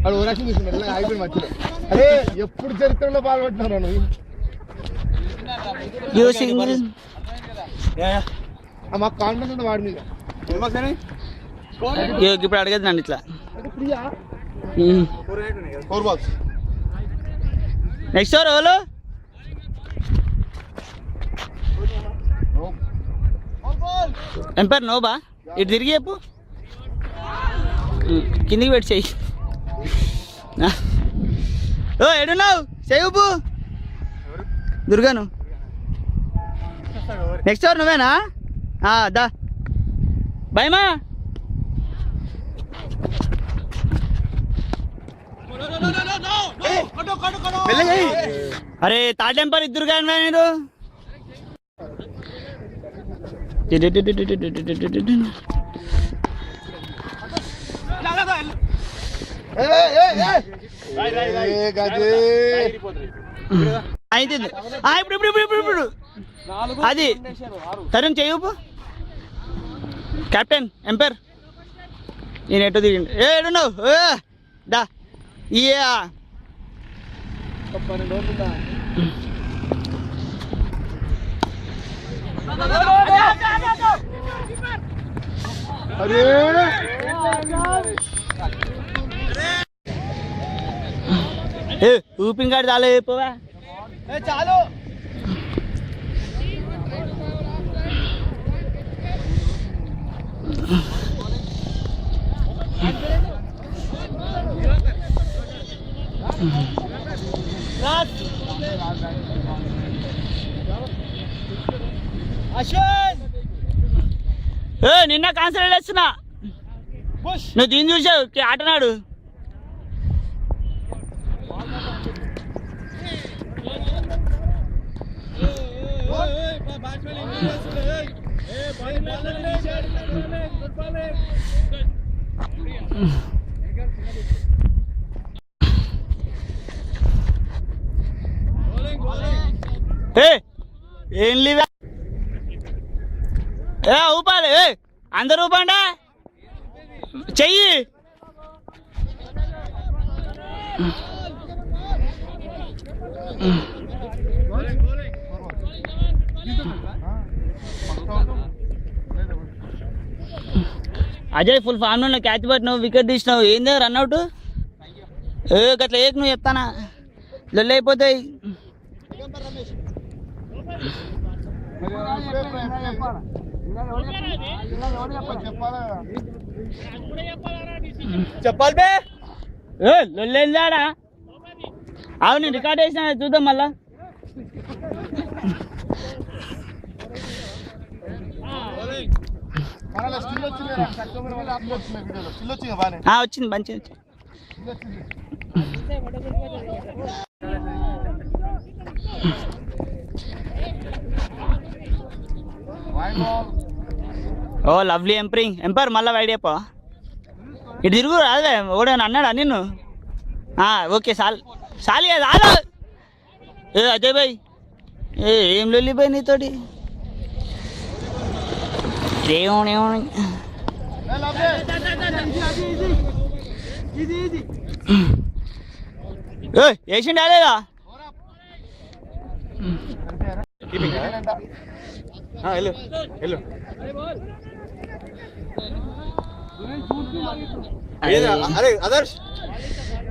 అడు ఓరాక్షన్ తీసుకున్నారు అయిపోయింది మధ్యలో. అరే ఎప్పుడు చరిత్రలో పాల్గొంటున్నారు నువ్వు? మాకు కాన్ఫిడెన్స్ ఉంది వాడి మీద. ఇప్పుడు అడగదు నన్ను ఇట్లా. నెక్స్ట్ ఓవర్ ఎవరు? Umpire Noah. ఇటు తిరిగి చెప్పు, కిందికి పెట్టి చెయ్యి. ఓ ఎడున్నావు చెయ్యపు దుర్గాను. నెక్స్ట్ ఓవర్ నువ్వేనా? దా భయమా. అరే థర్డ్ ఎంపైర్ ఇద్దరు కానీ మీరు. ఇప్పుడు అది తరుణ్ చెయ్యపు. కెప్టెన్ ఎంపైర్ నేను ఎటు దిగండి. ఏడున్నావు? దా ఇయా ఊపింగ్ గాడి చాలు అయిపోవా. చాలు నిన్న కాన్సన్ట్రేట్ చేస్తున్నా. నువ్వు దీన్ని చూసావు ఆటనాడు. ఏం లీవా ఊపాలి. అందరు ఊపండా చెయ్యి. అజయ్ ఫుల్ ఫామ్ లో క్యాచ్ పట్టినావు, వికెట్ తీసినావు. ఏందో రన్అట్ గట్లా ఏక్ నువ్వు చెప్తానా లొల్లి అయిపోతాయి. చెప్పాలి బే లొల్లేందాడా. అవును నేను రికార్డ్ వేసిన చూద్దాం మళ్ళా. వచ్చింది మంచిగా. ఓ లవ్లీ ఎంపైర్ మళ్ళీ వైడియప్ప. ఇటు తిరుగు రాదే ఓడని అన్నాడా నిన్ను? ఓకే సాలి రాదు. అజయ్ భాయ్ ఏం లొల్లిపోయి నీతోటి. వేసిండా లేదా?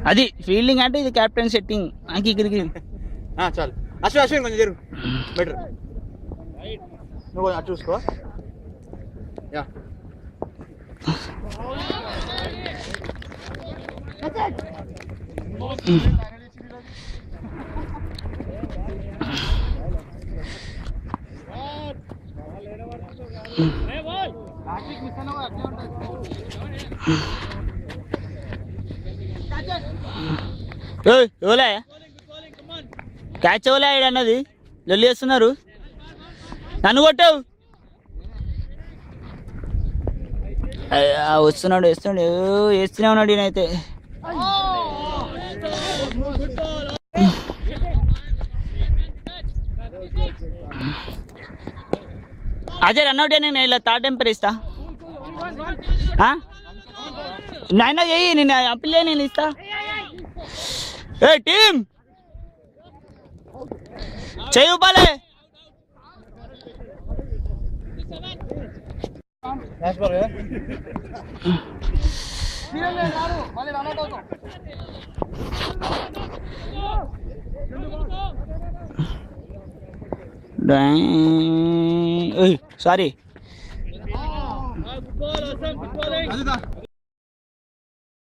అది ఫీల్డింగ్ అంటే ఇది కెప్టెన్ సెట్టింగ్. ఇక్కడికి చాలు. అశ్విన్ కొంచెం జరుగు బెటర్. నువ్వు అటు చూసుకో. ఎవలే క్యాచ్ ఎవలే అన్నది లొల్లి చేస్తున్నారు. నన్ను కొట్టావు. వస్తున్నాడు వేస్తూనే ఉన్నాడు ఈయనైతే. అజయ్ రన్అట్ నేను ఇలా థర్డ్ ఎంపైర్ ఇస్తా. నాయన చెయ్యి, నేను అప్పిలే, నేను ఇస్తా. ఏ టీం చెయ్యి ఉపాలే. సారీ